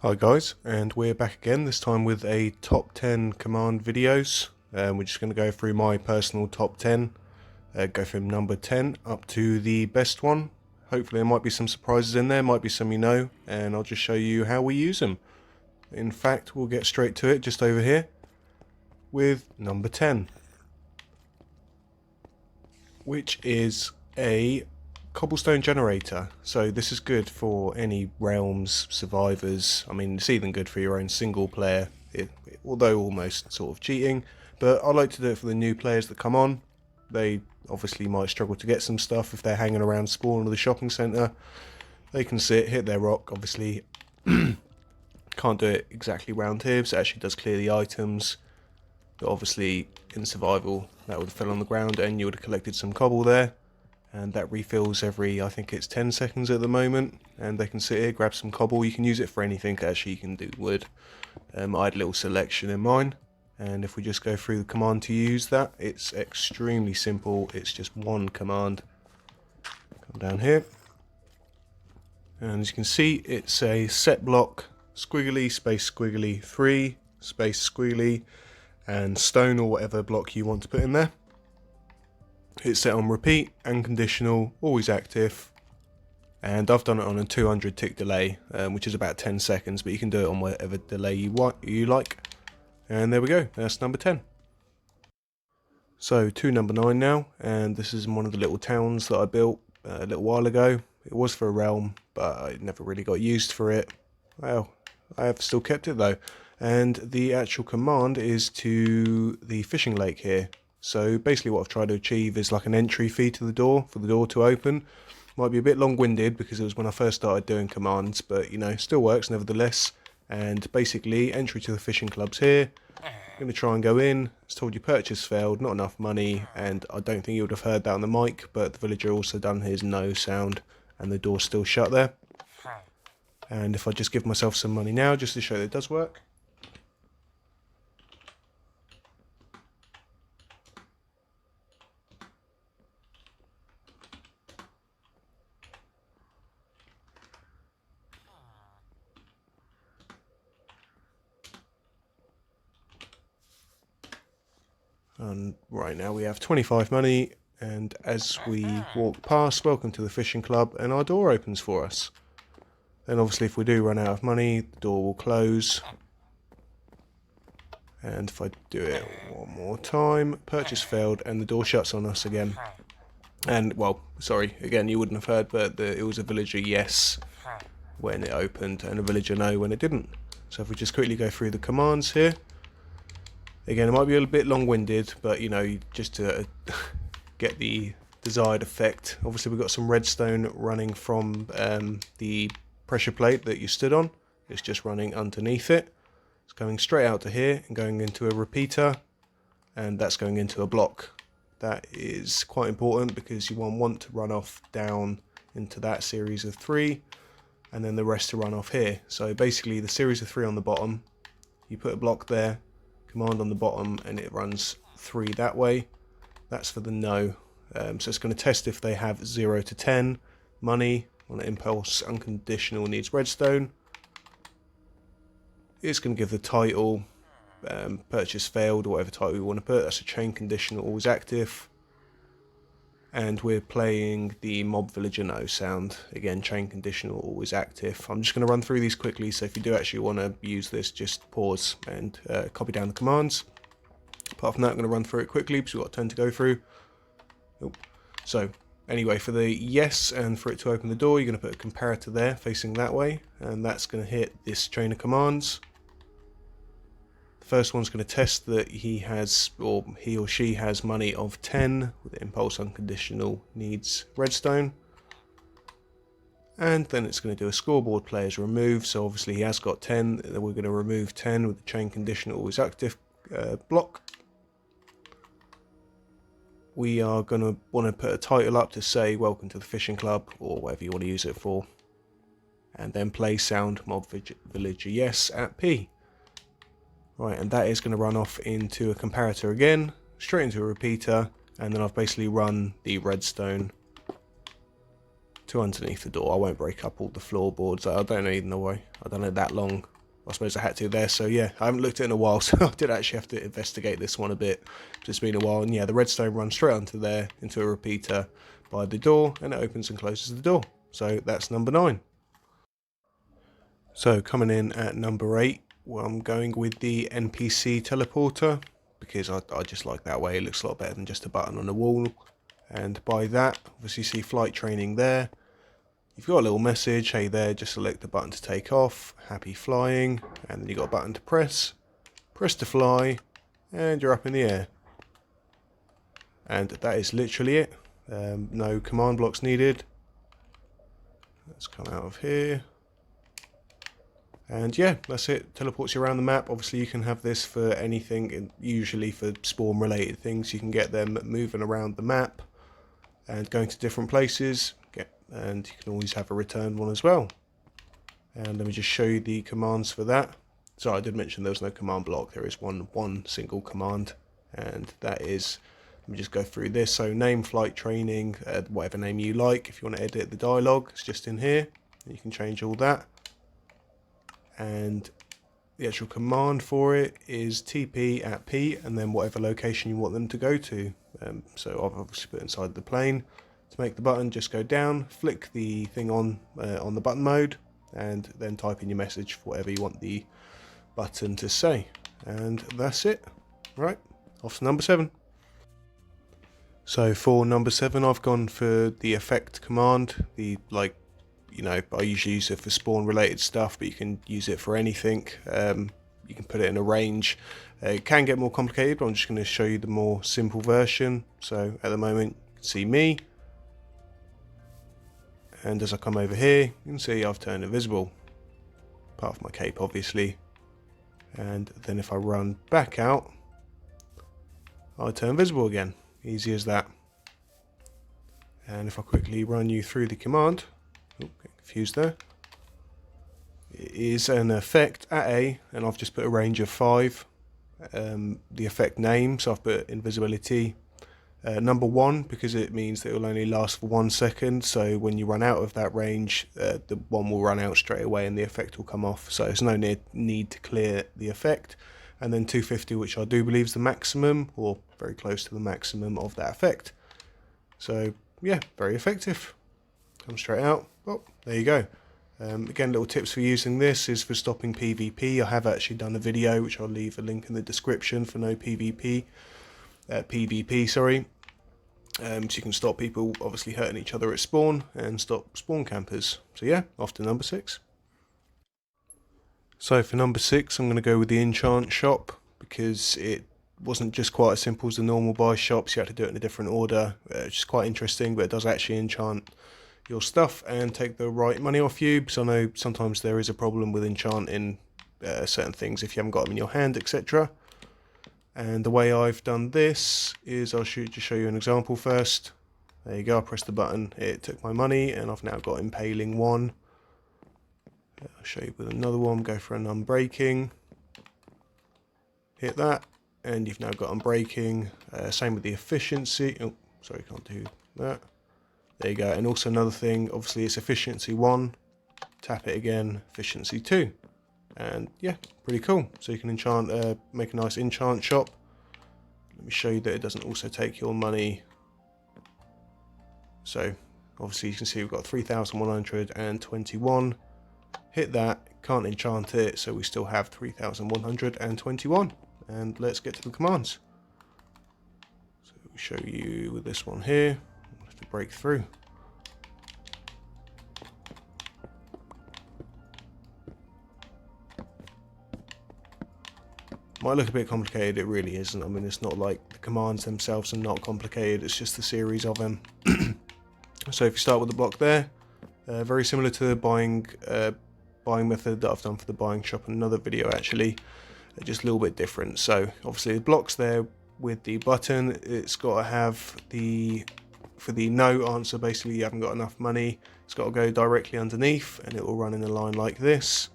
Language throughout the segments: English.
Hi guys, and we're back again, this time with a top 10 command videos. We're just going to go through my personal top 10, go from number 10 up to the best one. Hopefully there might be some surprises in there, might be some you know, and I'll just show you how we use them. In fact, we'll get straight to it just over here with number 10, which is a Cobblestone Generator. So this is good for any realms, survivors. I mean, it's even good for your own single player, although almost sort of cheating. But I like to do it for the new players that come on. They obviously might struggle to get some stuff if they're hanging around spawn or the shopping centre. They can sit, hit their rock, obviously. Can't do it exactly round here, so it actually does clear the items. But obviously, in survival, that would have fell on the ground and you would have collected some cobble there. And that refills every, I think it's 10 seconds at the moment. And they can sit here, grab some cobble. You can use it for anything, actually. You can do wood. I had a little selection in mine. And if we just go through the command to use that, it's extremely simple. It's just one command. Come down here. And as you can see, it's a set block, squiggly, space squiggly, 3, space squiggly, and stone or whatever block you want to put in there. It's set on repeat, unconditional, always active, and I've done it on a 200 tick delay, which is about 10 seconds, but you can do it on whatever delay you like. And there we go, that's number 10. So to number 9 now, and this is one of the little towns that I built a little while ago. It was for a realm, but I never really got used for it. Well, I have still kept it though. And the actual command is to the fishing lake here. So basically what I've tried to achieve is like an entry fee to the door, for the door to open. Might be a bit long-winded because it was when I first started doing commands, but you know, still works nevertheless. And basically, entry to the fishing club's here. I'm going to try and go in. It's told you purchase failed, not enough money, and I don't think you would have heard that on the mic, but the villager also done his no sound, and the door's still shut there. And if I just give myself some money now, just to show that it does work. And right now we have 25 money, and as we walk past, welcome to the fishing club, and our door opens for us. Then obviously if we do run out of money, the door will close. And if I do it one more time, purchase failed, and the door shuts on us again. And, well, sorry, again, you wouldn't have heard, but it was a villager yes when it opened, and a villager no when it didn't. So if we just quickly go through the commands here. Again, it might be a little bit long-winded, but, you know, just to get the desired effect. Obviously, we've got some redstone running from the pressure plate that you stood on. It's just running underneath it. It's going straight out to here and going into a repeater, and that's going into a block. That is quite important because you want to run off down into that series of 3, and then the rest to run off here. So basically, the series of 3 on the bottom, you put a block there, command on the bottom, and it runs 3 that way. That's for the no. So it's going to test if they have 0 to 10 money on an impulse unconditional needs redstone. It's going to give the title purchase failed, or whatever title you want to put. That's a chain conditional, always active. And we're playing the mob villager no sound. Again, chain conditional, always active. I'm just going to run through these quickly, so if you do actually want to use this, just pause and copy down the commands. Apart from that, I'm going to run through it quickly because we've got a turn to go through. So, anyway, for the yes and for it to open the door, you're going to put a comparator there facing that way, and that's going to hit this chain of commands. The first one's going to test that he has, or he or she has money of 10 with impulse unconditional needs redstone. And then it's going to do a scoreboard players remove, so obviously he has got 10, then we're going to remove 10 with the chain conditional always active block. We are going to want to put a title up to say welcome to the fishing club, or whatever you want to use it for. And then play sound mob villager yes at P. Right, and that is going to run off into a comparator again, straight into a repeater, and then I've basically run the redstone to underneath the door. I won't break up all the floorboards. I don't need no way. I don't know that long I suppose I had to there. So yeah, I haven't looked at it in a while, so I did actually have to investigate this one a bit. It's been a while, and yeah, the redstone runs straight onto there, into a repeater by the door, and it opens and closes the door. So that's number 9. So coming in at number 8, well, I'm going with the NPC Teleporter, because I just like that way. It looks a lot better than just a button on the wall. And by that, obviously you see flight training there. You've got a little message, hey there, just select the button to take off, happy flying, and then you've got a button to press to fly, and you're up in the air. And that is literally it. No command blocks needed. Let's come out of here. And yeah, that's it. Teleports you around the map. Obviously you can have this for anything, and usually for spawn related things. You can get them moving around the map and going to different places. And you can always have a return one as well. And let me just show you the commands for that. So I did mention there was no command block. There is one single command, and that is, let me just go through this. So name, flight training, whatever name you like. If you want to edit the dialogue, it's just in here. You can change all that. And the actual command for it is TP at P, and then whatever location you want them to go to. So I've obviously put inside the plane. To make the button, just go down, flick the thing on the button mode, and then type in your message for whatever you want the button to say. And that's it. Right, off to number 7. So for number 7, I've gone for the effect command. I usually use it for spawn related stuff, but you can use it for anything. You can put it in a range. It can get more complicated, but I'm just going to show you the more simple version. So at the moment, you can see me. And as I come over here, you can see I've turned invisible. Apart from my cape, obviously. And then if I run back out, I turn visible again. Easy as that. And if I quickly run you through the command, get confused there. It is an effect at A, and I've just put a range of 5. The effect name, so I've put invisibility. Number 1, because it means that it will only last for 1 second, so when you run out of that range, the one will run out straight away and the effect will come off, so there's no need to clear the effect. And then 250, which I do believe is the maximum, or very close to the maximum of that effect. So yeah, very effective. Come straight out. Oh, there you go. Again, little tips for using this is for stopping PvP. I have actually done a video, which I'll leave a link in the description, for no PvP. PvP, sorry. So you can stop people obviously hurting each other at spawn and stop spawn campers. So yeah, off to number 6. So for number 6, I'm going to go with the Enchant Shop, because it wasn't just quite as simple as the normal buy shops. You had to do it in a different order, which is quite interesting, but it does actually enchant your stuff and take the right money off you, because I know sometimes there is a problem with enchanting certain things if you haven't got them in your hand, etc. And the way I've done this is I'll just show you an example first. There you go, I pressed the button, it took my money, and I've now got Impaling 1. I'll show you with another one, go for an Unbreaking. Hit that, and you've now got Unbreaking. Same with the Efficiency. Oh, sorry, can't do that. There you go, and also another thing, obviously it's Efficiency 1. Tap it again, Efficiency 2. And yeah, pretty cool. So you can enchant, make a nice enchant shop. Let me show you that it doesn't also take your money. So obviously you can see we've got 3,121. Hit that, can't enchant it, so we still have 3,121. And let's get to the commands. So we'll show you with this one here. We'll have to break through. Might look a bit complicated, it really isn't. I mean, it's not like the commands themselves are not complicated, it's just the series of them. So if you start with the block there, very similar to the buying method that I've done for the buying shop in another video actually, just a little bit different. So obviously the blocks there with the button, it's got to have for the no answer, basically you haven't got enough money, it's got to go directly underneath and it will run in a line like this.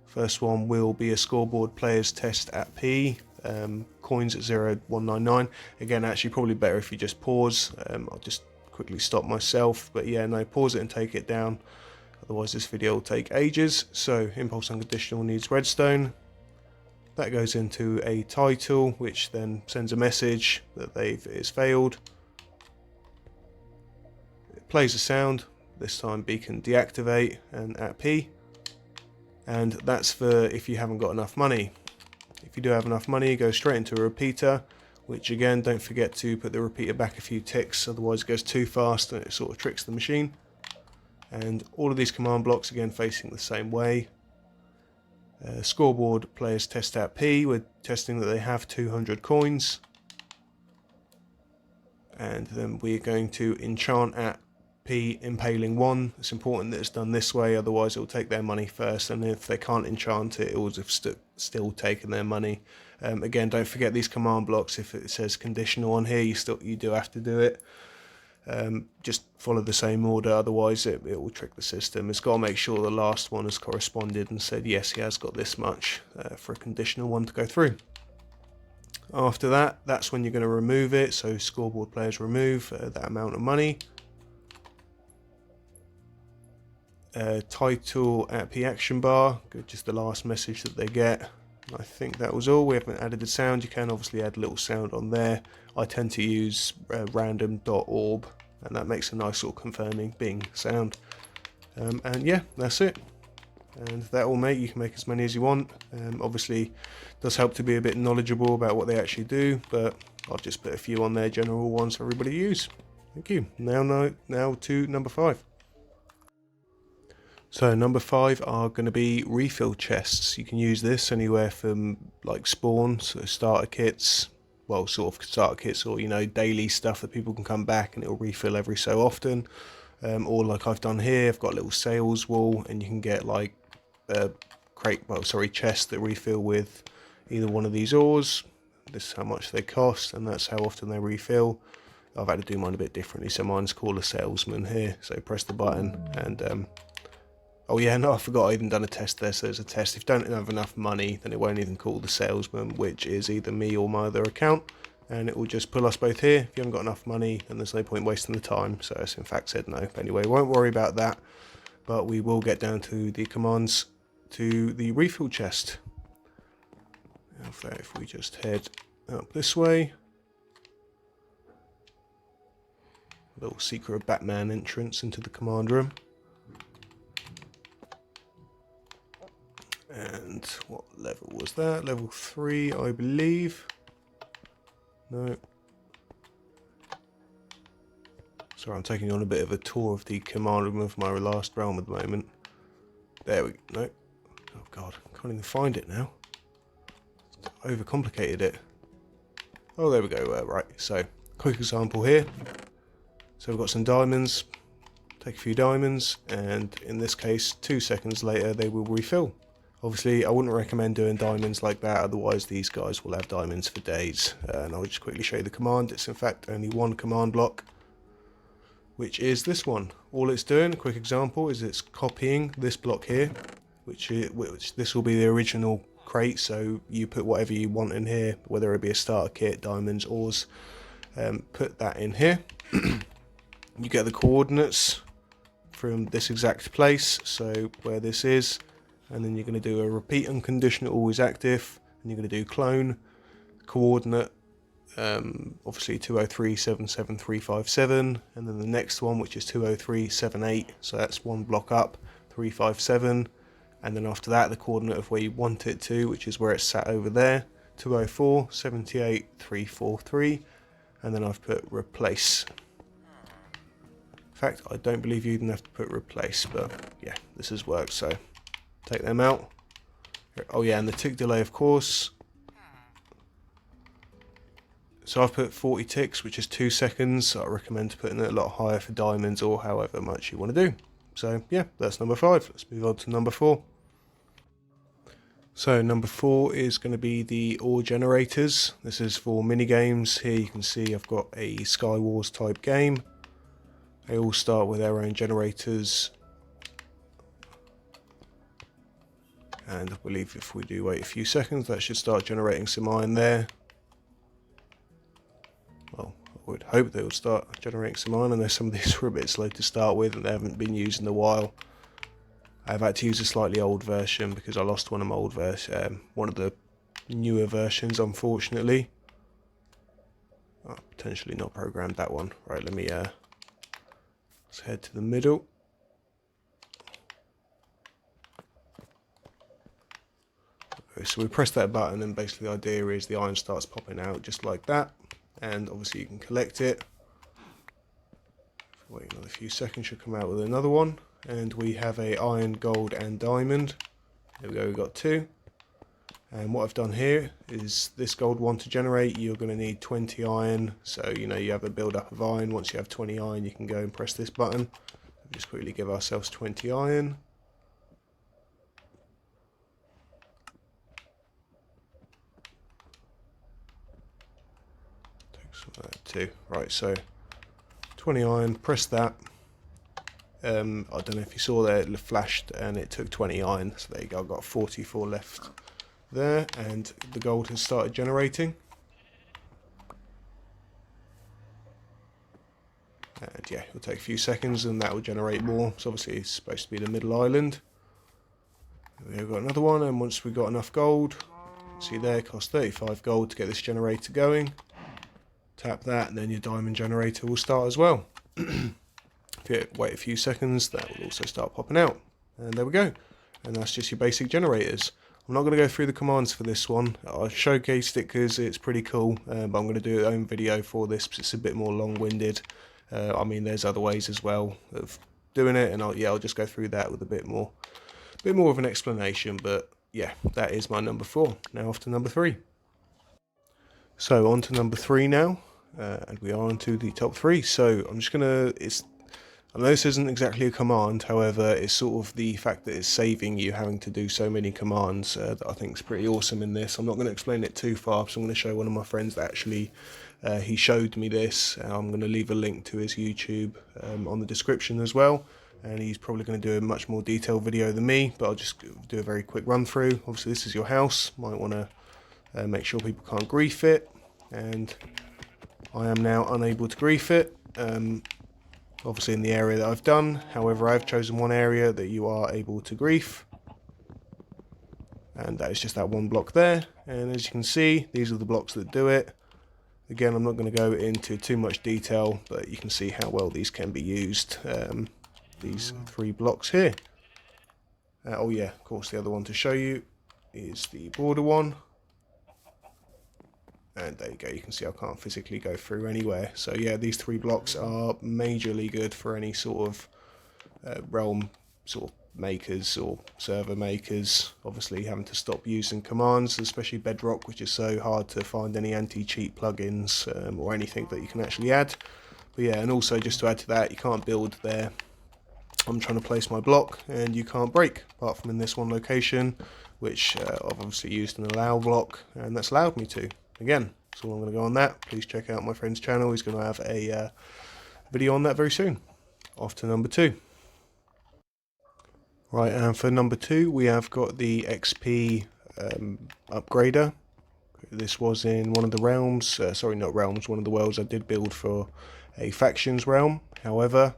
First one will be a scoreboard players test at P, coins at 0.199. Again, actually probably better if you just pause. I'll just quickly stop myself, but yeah, no, pause it and take it down. otherwise this video will take ages. So impulse unconditional needs redstone. That goes into a title, which then sends a message that it's failed. It plays a sound, this time beacon deactivate and at P. And that's for if you haven't got enough money. If you do have enough money, go straight into a repeater, which again, don't forget to put the repeater back a few ticks, otherwise it goes too fast and it sort of tricks the machine. And all of these command blocks again facing the same way. Scoreboard players test at P, we're testing that they have 200 coins. And then we're going to enchant at P impaling 1. It's important that it's done this way, otherwise it will take their money first, and if they can't enchant it, it will have still taken their money. Again, don't forget these command blocks. If it says conditional on here, you do have to do it. Just follow the same order, otherwise it will trick the system. It's got to make sure the last one has corresponded and said yes, he has got this much for a conditional one to go through. After that, that's when you're going to remove it. So scoreboard players remove that amount of money. Title at P action bar, just the last message that they get. I think that was all. We haven't added a sound. You can obviously add a little sound on there. I tend to use random.orb, and that makes a nice sort of confirming bing sound. And yeah, that's it. And that will make, you can make as many as you want. Obviously, it does help to be a bit knowledgeable about what they actually do, but I've just put a few on there, general ones for everybody to use. Thank you. Now to number 5. So number 5 are going to be refill chests. You can use this anywhere from like spawn, so starter kits, well, sort of starter kits, or daily stuff that people can come back and it'll refill every so often. Or like I've done here, I've got a little sales wall, and you can get like chests that refill with either one of these ores. This is how much they cost, and that's how often they refill. I've had to do mine a bit differently, so mine's called a salesman here. So press the button and oh yeah, no, I forgot I even done a test there. So there's a test. If you don't have enough money, then it won't even call the salesman, which is either me or my other account. And it will just pull us both here. If you haven't got enough money, then there's no point wasting the time. So it's in fact said no. But anyway, won't worry about that. But we will get down to the commands to the refill chest. If we just head up this way. A little secret Batman entrance into the command room. And what level was that? Level 3, I believe. No. Sorry, I'm taking on a bit of a tour of the command room of my last realm at the moment. There we go. No. Oh god, I can't even find it now. Overcomplicated it. Oh, there we go. Right, so quick example here. So we've got some diamonds. Take a few diamonds, and in this case, 2 seconds later, they will refill. Obviously, I wouldn't recommend doing diamonds like that, otherwise these guys will have diamonds for days. And I'll just quickly show you the command. It's in fact only one command block, which is this one. All it's doing, a quick example, is it's copying this block here, which this will be the original crate, so you put whatever you want in here, whether it be a starter kit, diamonds, ores, put that in here. You get the coordinates from this exact place, so where this is, and then you're going to do a repeat unconditional always active, and you're going to do clone coordinate, obviously 203.77357, and then the next one, which is 203.78, so that's one block up, 357, and then after that the coordinate of where you want it to, which is where it's sat over there, 204.78.343, and then I've put replace. In fact, I don't believe you even have to put replace, but yeah, this has worked, so take them out. Oh yeah, and the tick delay, of course. So I've put 40 ticks, which is 2 seconds. I recommend putting it a lot higher for diamonds or however much you want to do. So yeah, that's number 5. Let's move on to number 4. So number 4 is going to be the ore generators. This is for mini games. Here you can see I've got a Sky Wars type game. They all start with their own generators. And I believe if we do wait a few seconds, that should start generating some iron there. Well, I would hope they would start generating some iron. I know some of these were a bit slow to start with and they haven't been used in a while. I've had to use a slightly old version because I lost one of my one of the newer versions, unfortunately. Oh, potentially not programmed that one. Right, let me let's head to the middle. Okay, so we press that button, and basically the idea is the iron starts popping out just like that, and obviously you can collect it. Wait another few seconds, should come out with another one, and we have a iron, gold, and diamond. There we go, we've got 2. And what I've done here is this gold one to generate, you're going to need 20 iron. So, you know, you have a build up of iron. Once you have 20 iron, you can go and press this button. Just quickly give ourselves 20 iron. Take some of that too. Right, so 20 iron, press that. I don't know if you saw there, it flashed and it took 20 iron. So there you go, I've got 44 left there, and the gold has started generating. And yeah, it'll take a few seconds and that will generate more. So obviously it's supposed to be the middle island. We've got another one, and once we've got enough gold, see there, it costs 35 gold to get this generator going. Tap that and then your diamond generator will start as well. If you wait a few seconds, that will also start popping out. And there we go. And that's just your basic generators. I'm not going to go through the commands for this one. I showcased it because it's pretty cool, but I'm going to do an own video for this because it's a bit more long-winded. I mean, there's other ways as well of doing it, and I'll just go through that with a bit more of an explanation. But yeah, that is my number 4. Now off to number 3. So on to number 3 now, and we are on to the top 3. So I'm just gonna. I know this isn't exactly a command, however, it's sort of the fact that it's saving you having to do so many commands that I think is pretty awesome in this. I'm not going to explain it too far, so I'm going to show one of my friends that actually he showed me this. I'm going to leave a link to his YouTube on the description as well, and he's probably going to do a much more detailed video than me, but I'll just do a very quick run through. Obviously this is your house, might want to make sure people can't grief it, and I am now unable to grief it. Obviously in the area that I've done, however I've chosen one area that you are able to grief, and that is just that one block there. And as you can see, these are the blocks that do it. Again, I'm not going to go into too much detail, but you can see how well these can be used, these 3 blocks here. Oh yeah, of course the other one to show you is the border one. And there you go, you can see I can't physically go through anywhere. So yeah, these 3 blocks are majorly good for any sort of realm sort of makers or server makers. Obviously having to stop using commands, especially Bedrock, which is so hard to find any anti-cheat plugins or anything that you can actually add. But yeah, and also just to add to that, you can't build there. I'm trying to place my block and you can't break, apart from in this one location, which I've obviously used an allow block, and that's allowed me to. Again, so I'm going to go on that. Please check out my friend's channel. He's going to have a video on that very soon. Off to number 2. Right, and for number 2, we have got the XP upgrader. This was in one of the realms, sorry, not realms, one of the worlds I did build for a factions realm. However,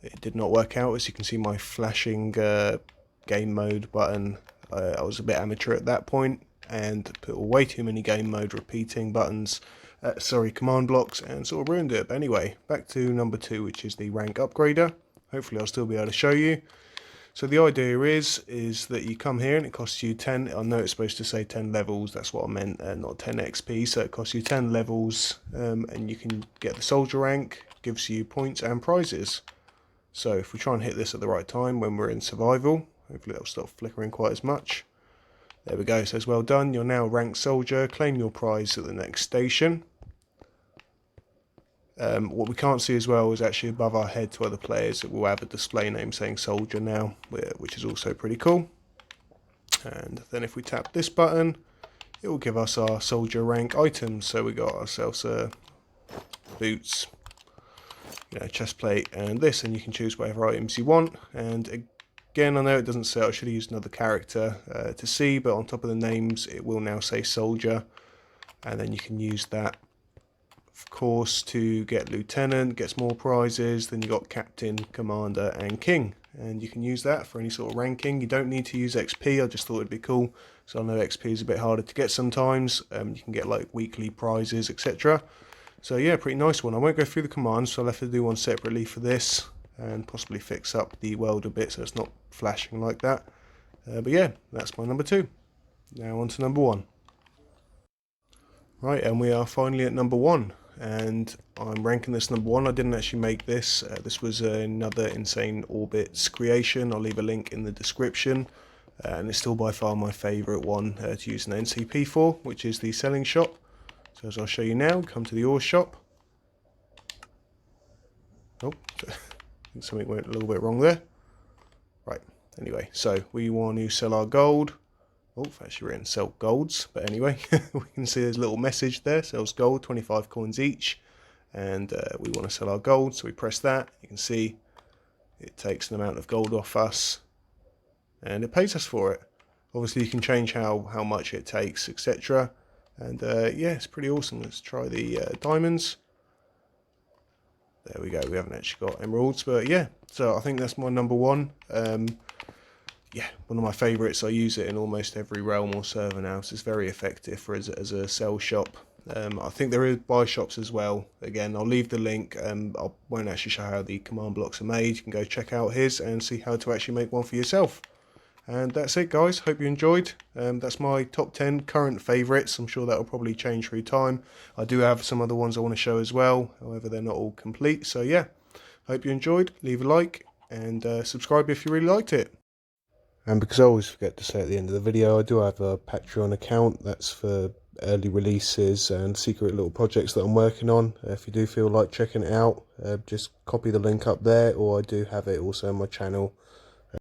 it did not work out. As you can see, my flashing game mode button, I was a bit amateur at that point, and put way too many game mode repeating buttons, command blocks, and sort of ruined it. But anyway, back to number 2, which is the rank upgrader. Hopefully I'll still be able to show you. So the idea is that you come here and it costs you 10, I know it's supposed to say 10 levels, that's what I meant, not 10 XP, so it costs you 10 levels, and you can get the soldier rank, gives you points and prizes. So if we try and hit this at the right time when we're in survival, hopefully that'll stop flickering quite as much. There we go, it says well done, you're now ranked soldier, claim your prize at the next station. What we can't see as well is actually above our head to other players, it will have a display name saying soldier now, which is also pretty cool. And then if we tap this button, it will give us our soldier rank items. So we got ourselves boots, chest plate, and this, and you can choose whatever items you want. And again, I know it doesn't say, I should have used another character to see, but on top of the names it will now say soldier, and then you can use that of course to get lieutenant, gets more prizes. Then you got captain, commander and king, and you can use that for any sort of ranking. You don't need to use XP, I just thought it'd be cool. So I know XP is a bit harder to get sometimes. You can get like weekly prizes, etc. So yeah, pretty nice one. I won't go through the commands, so I'll have to do one separately for this and possibly fix up the welder bit so it's not flashing like that. But yeah, that's my number 2. Now on to number 1. Right, and we are finally at number 1, and I'm ranking this number 1. I didn't actually make this. This was another InsaneOrbitzz creation. I'll leave a link in the description. And it's still by far my favourite one to use an NCP for, which is the selling shop. So as I'll show you now, come to the ore shop. Oh, I think something went a little bit wrong there. Right, anyway, so we want to sell our gold. Oh, actually written sell golds, but anyway, we can see there's a little message there, sells gold, 25 coins each. And we want to sell our gold, so we press that. You can see it takes an amount of gold off us, and it pays us for it. Obviously you can change how much it takes, etc. And yeah, it's pretty awesome. Let's try the diamonds. There we go, we haven't actually got emeralds, but yeah, so I think that's my number 1. Yeah, one of my favourites. I use it in almost every realm or server now, so it's very effective as a sell shop. I think there is buy shops as well. Again, I'll leave the link. I won't actually show how the command blocks are made. You can go check out his and see how to actually make one for yourself. And that's it, guys. Hope you enjoyed. That's my top 10 current favourites. I'm sure that will probably change through time. I do have some other ones I want to show as well. However, they're not all complete. So yeah, hope you enjoyed. Leave a like and subscribe if you really liked it. And because I always forget to say at the end of the video, I do have a Patreon account. That's for early releases and secret little projects that I'm working on. If you do feel like checking it out, just copy the link up there, or I do have it also on my channel